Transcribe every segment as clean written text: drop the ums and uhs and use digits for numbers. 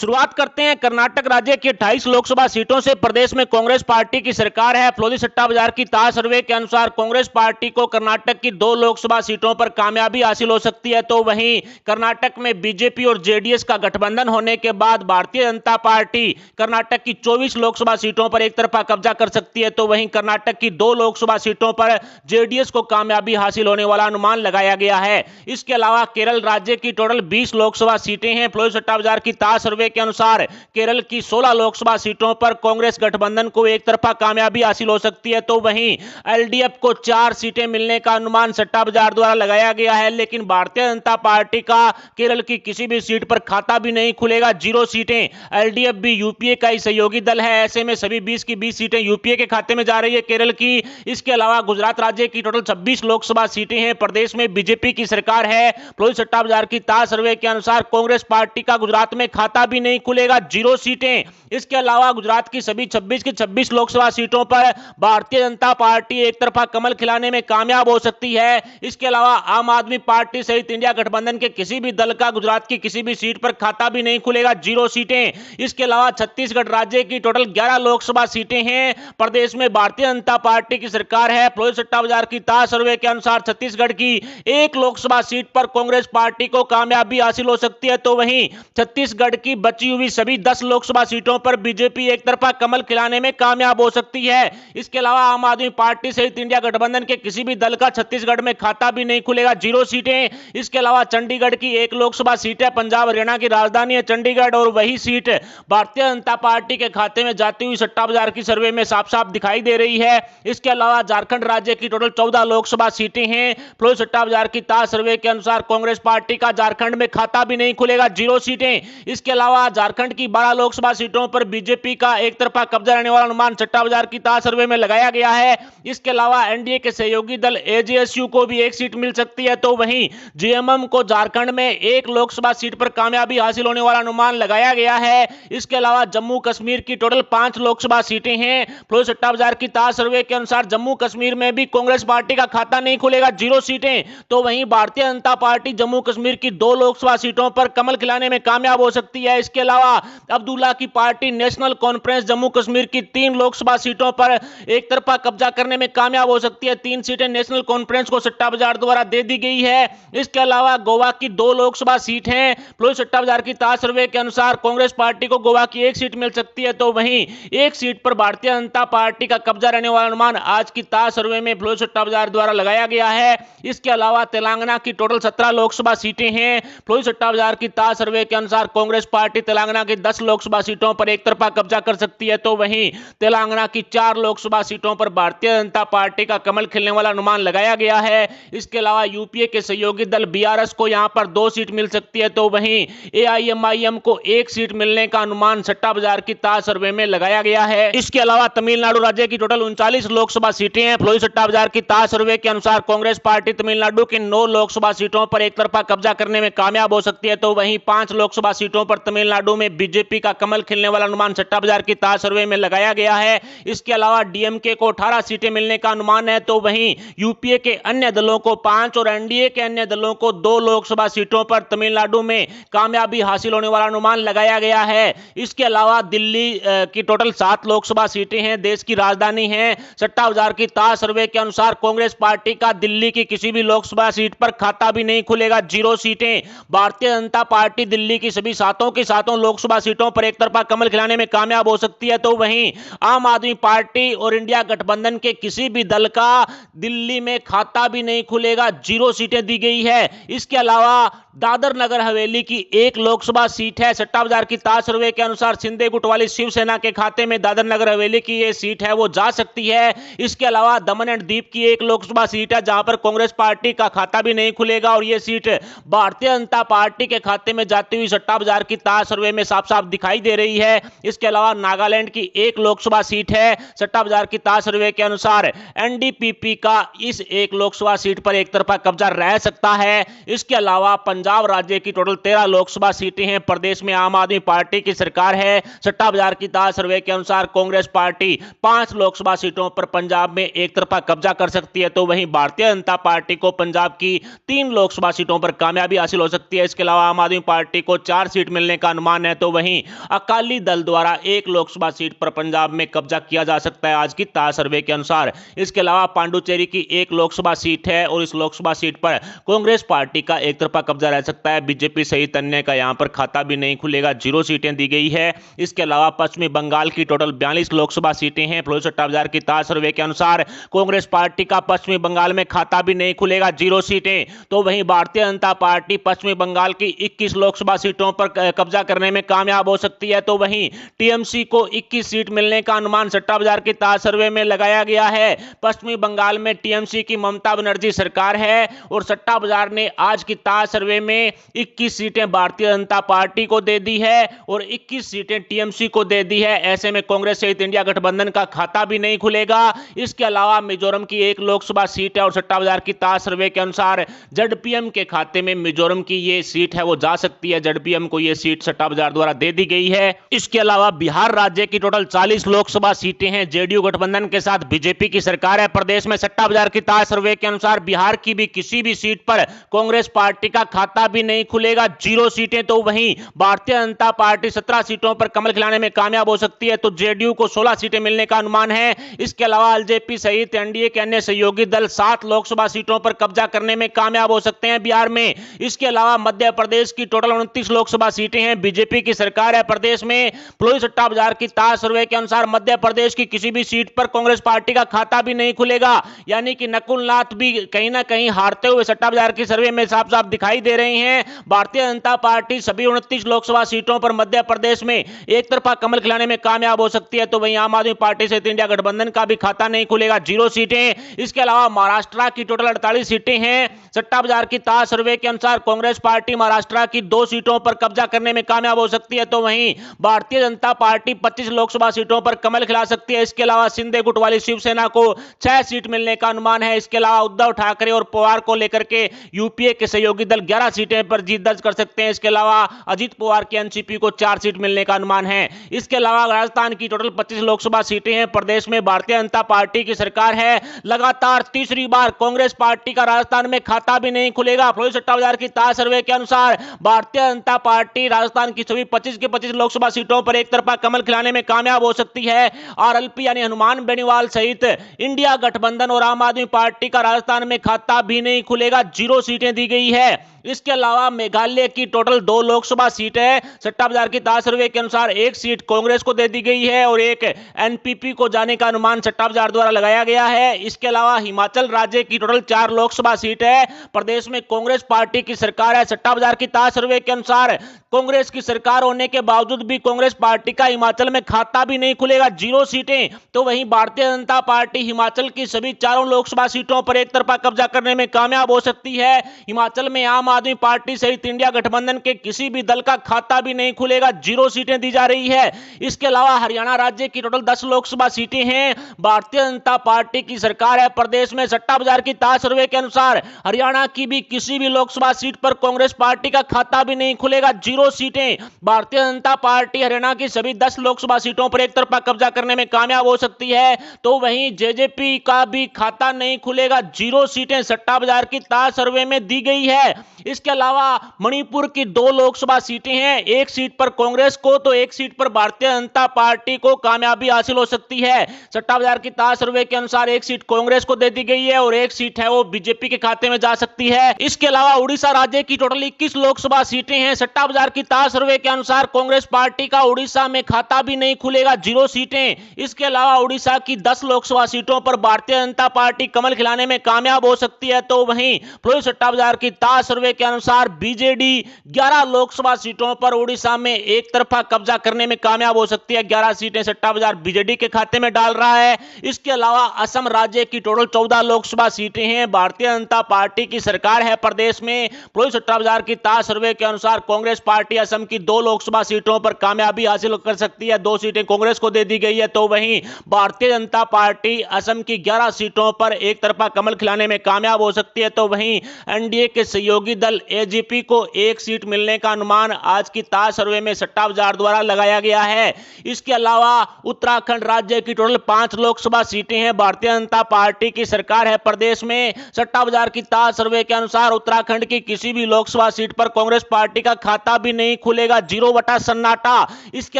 शुरुआत करते हैं। कर्नाटक राज्य की 28 लोकसभा सीटों से प्रदेश में कांग्रेस पार्टी की सरकार है। फौजी सट्टा बाजार की ताज सर्वे के अनुसार कांग्रेस पार्टी को कर्नाटक की 2 लोकसभा सीटों पर कामयाबी हासिल हो सकती है। तो वहीं कर्नाटक में बीजेपी और जेडीएस का गठबंधन होने के बाद भारतीय जनता पार्टी कर्नाटक की 24 लोकसभा सीटों पर एक तरफा कब्जा कर सकती है। तो वहीं कर्नाटक की 2 लोकसभा सीटों पर जेडीएस को कामयाबी हासिल होने वाला अनुमान लगाया गया है। इसके अलावा केरल राज्य की टोटल 20 लोकसभा सीटें हैं। फौजी सट्टा बाजार की ताज सर्वे के अनुसार केरल की 16 लोकसभा सीटों पर कांग्रेस गठबंधन को एक तरफा कामयाबी हासिल हो सकती है। तो वहीं एलडीएफ को 4 सीटें मिलने का अनुमान सट्टा बाजार द्वारा लगाया गया है, लेकिन भारतीय जनता पार्टी का केरल की किसी भी सीट पर खाता भी नहीं खुलेगा, 0 सीटें। एलडीएफ भी यूपीए का ही सहयोगी दल है, ऐसे में सभी 20 की 20 सीटें यूपीए के खाते में जा रही है केरल की। इसके अलावा गुजरात राज्य की टोटल 26 लोकसभा सीटें हैं। प्रदेश में बीजेपी की सरकार है। फौजी सट्टा बाजार की ताज सर्वे के अनुसार कांग्रेस पार्टी का गुजरात में खाता भी नहीं खुलेगा, 0 सीटें। इसके अलावा गुजरात की सभी 26 की 26 लोकसभा सीटों पर भारतीय जनता पार्टी एक तरफा कमल खिलाने में कामयाब हो सकती है। इसके अलावा आम आदमी पार्टी सहित इंडिया गठबंधन के किसी भी दल का गुजरात की किसी भी सीट पर खाता भी नहीं खुलेगा, 0 सीटें। इसके अलावा छत्तीसगढ़ राज्य की टोटल 11 लोकसभा सीटें हैं। प्रदेश में भारतीय जनता पार्टी की सरकार है। फौजी सट्टा बाजार की ताज सर्वे के अनुसार छत्तीसगढ़ की 1 लोकसभा सीट पर कांग्रेस पार्टी को कामयाबी हासिल हो सकती है। तो वहीं छत्तीसगढ़ की बची हुई सभी 10 लोकसभा सीटों पर बीजेपी एक तरफा कमल खिलाने में कामयाब हो सकती है। इसके अलावा आम आदमी पार्टी सहित इंडिया गठबंधन के किसी भी दल का छत्तीसगढ़ में खाता भी नहीं खुलेगा, 0 सीटें। इसके अलावा चंडीगढ़ की 1 लोकसभा सीट है। पंजाब हरियाणा की राजधानी है चंडीगढ़ और वही सीट भारतीय जनता पार्टी के खाते में जाती हुई सट्टा बाजार की सर्वे में साफ साफ दिखाई दे रही है। इसके अलावा झारखंड राज्य की टोटल 14 लोकसभा सीटें हैं। फौजी सट्टा बाजार की ताज सर्वे के अनुसार कांग्रेस पार्टी का झारखंड में खाता भी नहीं खुलेगा, 0 सीटें। इसके अलावा झारखंड की 12 लोकसभा सीटों पर बीजेपी का एक तरफा कब्जा रहने वाला अनुमान सट्टा बाजार की ताज सर्वे में लगाया गया है। इसके अलावा एनडीए के सहयोगी दल एजेएसयू को भी 1 सीट मिल सकती है। तो वहीं जेएमएम को झारखंड में 1 लोकसभा सीट पर कामयाबी हासिल होने वाला अनुमान लगाया गया है। इसके अलावा जम्मू कश्मीर की टोटल 5 लोकसभा सीटें हैं। फौजी सट्टा बाजार की ताज सर्वे के अनुसार जम्मू कश्मीर में भी कांग्रेस पार्टी का खाता नहीं खुलेगा, 0 सीटें। तो वहीं भारतीय जनता पार्टी जम्मू कश्मीर की 2 लोकसभा सीटों पर कमल खिलाने में कामयाब हो सकती है। इसके अलावा अब्दुल्ला की party national conference Jammu Kashmir की 3 लोकसभा सीटों पर एक तरफा कब्जा करने में कामयाब हो सकती है। 3 सीटें नेशनल कॉन्फ्रेंस को सट्टा बाजार द्वारा दे दी गई है। इसके अलावा गोवा की 2 लोकसभा सीट हैं। फौजी सट्टा बाजार की ताज सर्वे के अनुसार कांग्रेस पार्टी को गोवा की 1 सीट मिल सकती है। तो वहीं 1 सीट पर भारतीय जनता पार्टी का कब्जा रहने वाला अनुमान आज की ताज सर्वे में फौजी सट्टा बाजार द्वारा लगाया गया है। इसके अलावा तेलंगाना की टोटल 17 लोकसभा सीटें हैं। फौजी सट्टा बाजार की ताज सर्वे के अनुसार कांग्रेस पार्टी तेलंगाना की 10 लोकसभा सीटों पर एक तरफा कब्जा कर सकती है। तो वहीं तेलंगाना की 4 लोकसभा सीटों पर भारतीय जनता पार्टी का कमल खिलने वाला अनुमान लगाया गया है। इसके अलावा यूपीए के सहयोगी दल बीआरएस को यहां पर 2 सीट मिल सकती है। तो वहीं एआईएमआईएम को 1 सीट मिलने का अनुमान सट्टा बाजार की ताज सर्वे में लगाया गया है। इसके अलावा तमिलनाडु राज्य की टोटल 39 लोकसभा सीटें हैं। फौजी सट्टा बाजार की ताज सर्वे के अनुसार कांग्रेस पार्टी तमिलनाडु की 9 लोकसभा सीटों पर एक तरफा कब्जा करने में कामयाब हो सकती है। तो वहीं 5 लोकसभा सीटों पर तमिलनाडु में बीजेपी का कमल खिलने वाला अनुमान सट्टा बाजार की ताज सर्वे में लगाया गया है। इसके अलावा डीएमके को 18 सीटें मिलने का अनुमान है। तो वहीं यूपीए के अन्य दलों को 5 और एनडीए के अन्य दलों को 2 लोकसभा सीटों पर तमिलनाडु में कामयाबी हासिल होने वाला अनुमान लगाया गया है। इसके अलावा दिल्ली की टोटल 7 लोकसभा सीटें हैं, देश की राजधानी है। सट्टा बाजार की ताज सर्वे के अनुसार कांग्रेस पार्टी का दिल्ली की किसी भी लोकसभा सीट पर खाता भी नहीं खुलेगा, 0 सीटें। भारतीय जनता पार्टी दिल्ली की सभी 7 की 7 लोकसभा सीटों पर एक तरफा कमल खिलाने में कामयाब हो सकती है। तो वहीं आम आदमी पार्टी और इंडिया गठबंधन के किसी भी दल का दिल्ली में खाता भी नहीं खुलेगा, 0 सीटें दी गई है। इसके अलावा दादर नगर हवेली की 1 लोकसभा सीट है। सट्टा बाजार की ताज सर्वे के अनुसार शिंदे गुट वाली शिवसेना के खाते में दादर नगर हवेली की ये सीट है, वो जा सकती है। इसके अलावा दमन एंड दीव की 1 लोकसभा सीट है, जहां पर कांग्रेस पार्टी का खाता भी नहीं खुलेगा और यह सीट भारतीय जनता पार्टी के खाते में जाती हुई सट्टा बाजार की ताज सर्वे में साफ साफ दिखाई दे रही है। इसके अलावा नागालैंड की 1 लोकसभा सीट है। सट्टा बाजार की ताज सर्वे के अनुसार एनडीपीपी का इस 1 लोकसभा सीट पर एक तरफा कब्जा रह सकता है। इसके अलावा पंजाब राज्य की टोटल 13 लोकसभा सीटें हैं। प्रदेश में आम आदमी पार्टी की सरकार है। सट्टा बाजार की ताज सर्वे के अनुसार कांग्रेस पार्टी 5 लोकसभा सीटों पर पंजाब में एक तरफा कब्जा कर सकती है। तो वहीं भारतीय जनता पार्टी को पंजाब की 3 लोकसभा सीटों पर कामयाबी हासिल हो सकती है। इसके अलावा आम आदमी पार्टी को 4 सीट मिलने का अनुमान है, तो वहीं अकाली दल द्वारा एक लोकसभा सीट पर पंजाब में कब्जा किया जा सकता है आज की ताजा सर्वे के अनुसार। इसके अलावा पांडुचेरी की एक लोकसभा सीट है और इस लोकसभा सीट पर कांग्रेस पार्टी का एक तरफा कब्जा रह सकता है। बीजेपी सहित अन्य का यहां पर खाता भी नहीं खुलेगा, 0 सीटें दी गई है। इसके अलावा पश्चिमी बंगाल की टोटल 42 लोकसभा सीटें हैं। फिरोज सट्टा बाजार की ताजा सर्वे के अनुसार कांग्रेस पार्टी का पश्चिमी बंगाल में खाता भी नहीं खुलेगा, 0 सीटें। तो वहीं भारतीय जनता पार्टी पश्चिमी बंगाल की 21 लोकसभा सीटों पर कब्जा करने में कामयाब हो सकती है। तो वहीं टीएमसी को 21 सीट मिलने का अनुमान सट्टा बाजार की ताजा सर्वे में लगाया गया है। पश्चिमी बंगाल में टीएमसी की ममता बनर्जी सरकार है और सट्टा बाजार ने आज की ताजा सर्वे में 21 सीटें भारतीय जनता पार्टी को दे दी है और 21 सीटें टीएमसी को दे दी है। ऐसे में कांग्रेस सहित इंडिया गठबंधन का खाता भी नहीं खुलेगा। इसके अलावा मिजोरम की एक लोकसभा सीट है और सट्टा बाजार की ताजा सर्वे के अनुसार जेडपीएम के खाते में मिजोरम की ये सीट है वो जा सकती है। जेडपीएम को ये सीट सट्टा बाजार द्वारा दे दी गई है। इसके अलावा बिहार राज्य की टोटल 40 लोकसभा सीटें हैं। जेडीयू गठबंधन के साथ बीजेपी की सरकार है। प्रदेश में सट्टा बाजार की ताजा सर्वे के अनुसार बिहार की भी किसी भी सीट पर कांग्रेस पार्टी का खाता भी नहीं खुलेगा, 0 सीटें। तो वहीं भारतीय जनता पार्टी 17 सीटों पर कमल खिलाने में कामयाब हो सकती है, तो जेडीयू को 16 सीटें मिलने का अनुमान है। इसके अलावा एलजेपी सहित एनडीए के अन्य सहयोगी दल 7 लोकसभा सीटों पर कब्जा करने में कामयाब हो सकते हैं बिहार में। इसके अलावा मध्य प्रदेश की टोटल 29 लोकसभा सीटें हैं। बीजेपी की सरकार है प्रदेश में। फिरोज सट्टा बाजार की ताजा सर्वे के अनुसार मध्य प्रदेश की किसी भी सीट पर कांग्रेस पार्टी का खाता भी नहीं खुलेगा, यानी कि नकुल नाथ भी कहीं ना कहीं हारते हुए सट्टा बाजार की सर्वे में साफ साफ दिखाई दे रहे हैं। भारतीय जनता पार्टी सभी 29 लोकसभा सीटों पर मध्य प्रदेश में एक तरफा कमल खिलाने में कामयाब हो सकती है, तो वहीं आम आदमी पार्टी से इंडिया गठबंधन का भी खाता नहीं खुलेगा, 0 सीटें। इसके अलावा महाराष्ट्र की टोटल 48 सीटें हैं। सट्टा बाजार की ताजा सर्वे के अनुसार कांग्रेस पार्टी महाराष्ट्र की 2 सीटों पर कब्जा करने में कामयाब हो सकती है, तो वहीं भारतीय जनता पार्टी 25 लोकसभा सीटों पर कमल खिला सकती है। इसके अलावा शिंदे गुट वाली शिवसेना को 6 सीट मिलने का अनुमान है। इसके अलावा उद्धव ठाकरे और पवार को लेकर के यूपीए के सहयोगी दल 11 सीटें पर जीत दर्ज कर सकते हैं। इसके अलावा अजीत पवार की एनसीपी को 4 सीट मिलने का अनुमान है। इसके अलावा राजस्थान की टोटल 25 लोकसभा सीटें हैं। प्रदेश में भारतीय जनता पार्टी की सरकार है। लगातार तीसरी बार कांग्रेस पार्टी का राजस्थान में खाता भी नहीं खुलेगा। फिरोज सट्टा बाजार की ताजा सर्वे के अनुसार भारतीय जनता पार्टी राजस्थान की सभी 25 के 25 लोकसभा सीटों पर एक तरफा कमल खिलाने में कामयाब हो सकती है। आरएलपी यानी हनुमान बेनीवाल सहित इंडिया गठबंधन और आम आदमी पार्टी का राजस्थान में खाता भी नहीं खुलेगा, 0 सीटें दी गई है। इसके अलावा मेघालय की टोटल 2 लोकसभा सीट है। सट्टा बाजार की ताजा सर्वे के अनुसार एक सीट कांग्रेस को दे दी गई है और एक एनपीपी को जाने का अनुमान सट्टा बाजार द्वारा लगाया गया है। इसके अलावा हिमाचल राज्य की टोटल 4 लोकसभा सीट है। प्रदेश में कांग्रेस पार्टी की सरकार है। सट्टा बाजार की ताजा सर्वे के अनुसार कांग्रेस की सरकार होने के बावजूद भी कांग्रेस पार्टी का हिमाचल में खाता भी नहीं खुलेगा, 0 सीटें। तो वहीं भारतीय जनता पार्टी हिमाचल की सभी 4 लोकसभा सीटों पर एक तरफा कब्जा करने में कामयाब हो सकती है। हिमाचल में आम आदमी पार्टी सहित इंडिया गठबंधन के किसी भी दल का खाता भी नहीं खुलेगा, 0 सीटें दी जा रही है। इसके अलावा हरियाणा राज्य की टोटल 10 लोकसभा सीटें हैं। भारतीय जनता पार्टी की सरकार है प्रदेश में। सट्टा बाजार की ताजा सर्वे के अनुसार हरियाणा की भी किसी भी लोकसभा सीट पर कांग्रेस पार्टी का खाता भी नहीं खुलेगा, 0 सीटें। भारतीय जनता पार्टी हरियाणा की सभी 10 लोकसभा सीटों पर एक तरफा कब्जा करने में कामयाब हो सकती है, तो वहीं जेजेपी का भी खाता नहीं खुलेगा, 0 सीटें सट्टा बाजार की ताजा सर्वे में दी गई है। इसके अलावा मणिपुर की 2 लोकसभा सीटें हैं। एक सीट पर कांग्रेस को तो एक सीट पर भारतीय जनता पार्टी को कामयाबी हासिल हो सकती है। सट्टा बाजार की ताजा सर्वे के अनुसार एक सीट कांग्रेस को दे दी गई है और एक सीट है वो बीजेपी के खाते में जा सकती है। इसके अलावा उड़ीसा राज्य की टोटल 21 लोकसभा सीटें हैं। सट्टा बाजार की ताजा सर्वे के अनुसार कांग्रेस पार्टी का उड़ीसा में खाता भी नहीं खुलेगा, 0 सीटें। इसके अलावा उड़ीसा की 10 लोकसभा सीटों पर भारतीय जनता पार्टी कमल खिलाने में कामयाब हो सकती है, तो वहीं फिरोज सट्टा बाजार की ताजा सर्वे के अनुसार बीजेडी 11 लोकसभा सीटों पर उड़ीसा में एक तरफा कब्जा करने में कामयाब हो सकती है। 11 सीटें सट्टा बाजार बीजेडी के खाते में डाल रहा है। इसके अलावा असम राज्य की टोटल 14 लोकसभा सीटें हैं। भारतीय जनता पार्टी की सरकार है प्रदेश में। फिरोज सट्टा बाजार की ताजा सर्वे के अनुसार कांग्रेस पार्टी असम की 2 लोकसभा सीटों पर कामयाबी हासिल कर सकती है, 2 सीटें कांग्रेस को दे दी गई है, तो वहीं भारतीय जनता पार्टी असम की 11 सीटों पर एक तरफा कमल खिलाने में कामयाब हो सकती है, तो वहीं एनडीए के सहयोगी दल एजीपी को एक सीट मिलने का अनुमान आज की ताज सर्वे में सट्टा बाजार द्वारा लगाया गया है। इसके अलावा उत्तराखंड राज्य की टोटल 5 लोकसभा सीटें हैं। भारतीय जनता पार्टी की सरकार है प्रदेश में। सट्टा बाजार की ताज सर्वे के अनुसार उत्तराखंड की किसी भी लोकसभा सीट पर कांग्रेस पार्टी का खाता भी नहीं खुलेगा, 0 बटा सन्नाटा। इसके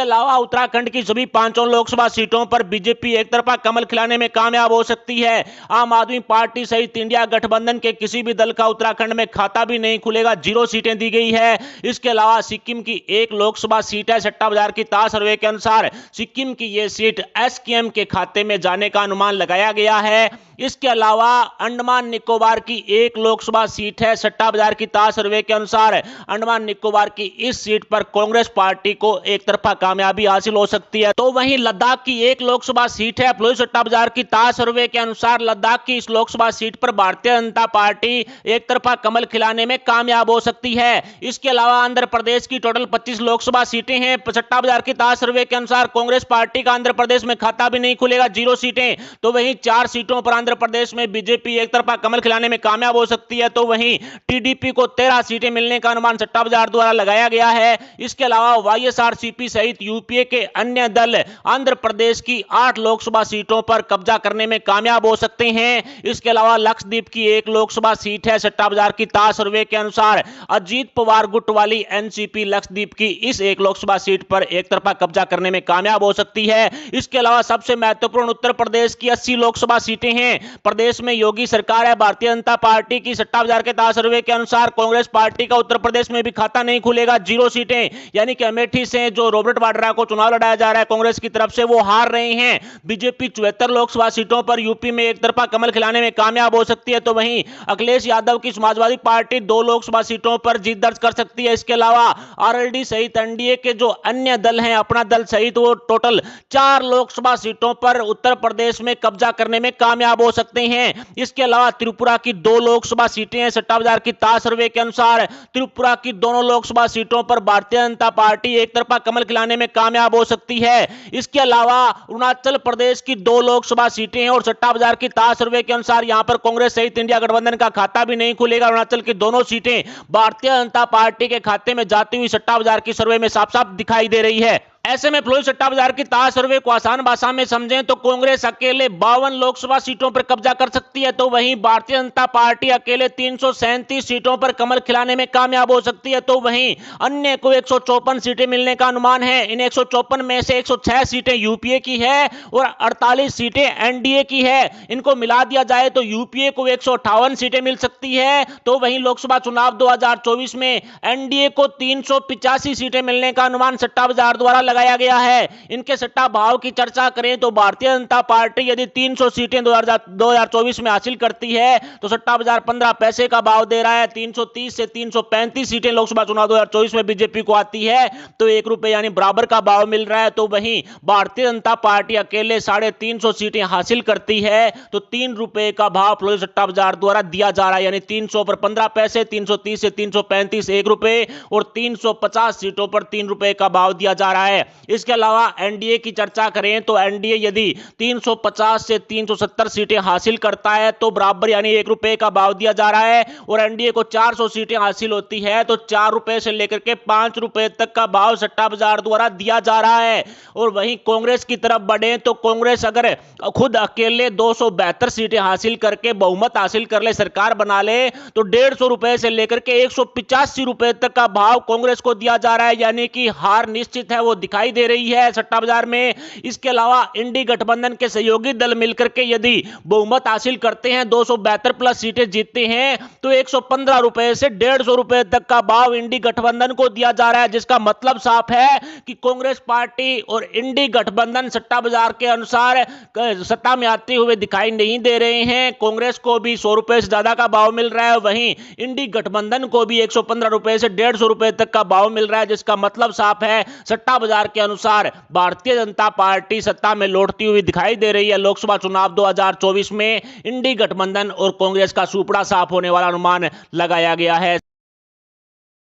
अलावा उत्तराखंड की सभी 5 लोकसभा सीटों पर बीजेपी एक तरफा कमल खिलाने में कामयाब हो सकती है। आम आदमी पार्टी सहित इंडिया गठबंधन के किसी भी दल का उत्तराखंड में खाता भी नहीं खुलेगा, 0 सीटें दी गई है। इसके अलावा सिक्किम की एक लोकसभा सीट है। सट्टा बाजार की ताज सर्वे के अनुसार सिक्किम की यह सीट एसकेएम के खाते में जाने का अनुमान लगाया गया है। इसके अलावा अंडमान निकोबार की एक लोकसभा सीट है। सट्टा बाजार की ताज सर्वे के अनुसार अंडमान निकोबार की इस सीट पर कांग्रेस पार्टी को एक तरफा कामयाबी हासिल हो सकती है। तो वहीं लद्दाख की एक लोकसभा सीट है। फ्लोरिडा सट्टा बाजार की ताज सर्वे के अनुसार लद्दाख की इस लोकसभा सीट पर भारतीय जनता पार्टी एक तरफा कमल खिलाने में कामयाब हो सकती है। इसके अलावा आंध्र प्रदेश की टोटल 25 लोकसभा सीटें हैं। सट्टा बाजार की ताज सर्वे के अनुसार कांग्रेस पार्टी का आंध्र प्रदेश में खाता भी नहीं खुलेगा, 0 सीटें। तो वहीं 4 सीटों पर आंध्र प्रदेश में बीजेपी एक तरफा कमल खिलाने में कामयाब हो सकती है। तो वहीं टीडीपी को 13 सीटें मिलने का अनुमान सट्टा बाजार द्वारा लगाया गया है। इसके अलावा वाईएसआरसीपी सहित यूपीए के अन्य दल आंध्र प्रदेश की 8 लोकसभा सीटों पर कब्जा करने में कामयाब हो सकते हैं। इसके अलावा लक्षद्वीप की एक लोकसभा सीट है। सट्टा बाजार की ताज सर्वे के अनुसार अजीत पवार गुट वाली एनसीपी लक्षद्वीप की इस एक लोकसभा सीट पर एक तरफा कब्जा करने में कामयाब हो सकती है। इसके अलावा सबसे महत्वपूर्ण उत्तर प्रदेश की 80 लोकसभा सीटें हैं। प्रदेश में योगी सरकार है भारतीय जनता पार्टी की। सट्टा बाजार के ताज सर्वे के अनुसार कांग्रेस पार्टी का उत्तर प्रदेश में भी खाता नहीं खुलेगा, 0 सीटें। यानी कि अमेठी से जो रॉबर्ट वाड्रा को चुनाव लड़ाया जा रहा है कांग्रेस की तरफ से, वो हार रहे हैं। बीजेपी 74 लोकसभा सीटों पर यूपी में एक तरफा कमल खिलाने में कामयाब हो सकती है। तो वहीं अखिलेश यादव की समाजवादी पार्टी 2 लोकसभा सीटों पर जीत दर्ज कर सकती है। इसके अलावा आरएलडी सहित एनडीए के जो अन्य दल हैं, अपना दल सहित, वो टोटल 4 लोकसभा सीटों पर उत्तर प्रदेश में कब्जा करने में कामयाब हो सकते हैं। इसके अलावा त्रिपुरा की 2 लोकसभा सीटें हैं। सट्टा बाजार की ताज सर्वे के अनुसार त्रिपुरा की दोनों लोकसभा सीटों पर भारतीय जनता पार्टी एक तरफा कमल खिलाने में कामयाब हो सकती है। इसके अलावा अरुणाचल प्रदेश की 2 लोकसभा सीटें हैं और सट्टा बाजार की ताज सर्वे के अनुसार यहां पर कांग्रेस सहित इंडिया गठबंधन का खाता भी नहीं खुलेगा। अरुणाचल की दोनों सीटें भारतीय जनता पार्टी के खाते में जाती हुई सट्टा बाजार की सर्वे में साफ साफ दिखाई दे रही है। ऐसे में फ्लोरिडा सट्टा बाजार की ताज सर्वे को आसान भाषा में समझें तो कांग्रेस अकेले 52 लोकसभा सीटों पर कब्जा कर सकती है। तो वहीं भारतीय जनता पार्टी अकेले 337 सीटों पर कमल खिलाने में कामयाब हो सकती है। तो वहीं अन्य को 154 सीटें मिलने का अनुमान है। इन 154 में से 106 सीटें यूपीए की है और 48 सीटें एनडीए की है। इनको मिला दिया जाए तो यूपीए को 158 सीटें मिल सकती है। तो वहीं लोकसभा चुनाव 2024 में एनडीए को 385 सीटें मिलने का अनुमान सट्टा बाजार द्वारा लगाया गया है। इनके सट्टा भाव की चर्चा करें तो भारतीय जनता पार्टी यदि 300 सीटें 2024 में हासिल करती है तो सट्टा बाजार 15 पैसे का भाव दे रहा है। 330 से 335 सीटें लोकसभा चुनाव 2024 में बीजेपी को आती है तो 1 रुपए यानी बराबर का भाव मिल रहा है। तो वहीं भारतीय जनता पार्टी अकेले 350 सीटें हासिल करती है तो 3 रुपए का भाव फ्लोरिडा सट्टा बाजार द्वारा दिया जा रहा है। यानी 300 पर 15 पैसे, 330 से 335 1 रुपए और 350 सीटों पर 3 रुपए का भाव दिया जा रहा है। इसके अलावा एनडीए की चर्चा करें तो एनडीए यदि 350 से 370 सीटें हासिल करता है तो बराबर यानी 1 रुपए का भाव दिया जा रहा है और एनडीए को 400 सीटें हासिल होती है तो 4 रुपए से लेकर के 5 रुपए तक का भाव सट्टा बाजार द्वारा दिया जा रहा है। और वहीं कांग्रेस की तरफ बढ़े तो कांग्रेस अगर खुद अकेले 272 सीटें हासिल करके बहुमत हासिल कर ले, सरकार बना ले, तो 150 रुपए से लेकर के 185 रुपए तक का भाव कांग्रेस को दिया जा रहा है। यानी कि हार निश्चित है, वो दिखाई दे रही है सट्टा बाजार में। इसके अलावा इंडी गठबंधन के सहयोगी दल मिलकर के यदि बहुमत हासिल करते हैं, 272 प्लस सीटें जीतते हैं तो 115 रुपए से 150 रुपए तक का भाव इंडी गठबंधन को दिया जा रहा है। जिसका मतलब साफ है कि कांग्रेस पार्टी और इंडी गठबंधन सट्टा बाजार के अनुसार सत्ता में आते हुए दिखाई नहीं दे रहे हैं। कांग्रेस को भी 100 रुपए से ज्यादा का भाव मिल रहा है, वहीं इंडी गठबंधन को भी 115 रुपए से 150 रुपए तक का भाव मिल रहा है। जिसका मतलब साफ है सट्टा बाजार के अनुसार भारतीय जनता पार्टी सत्ता में लौटती हुई दिखाई दे रही है। लोकसभा चुनाव 2024 में इंडी गठबंधन और कांग्रेस का सुपड़ा साफ होने वाला अनुमान लगाया गया है।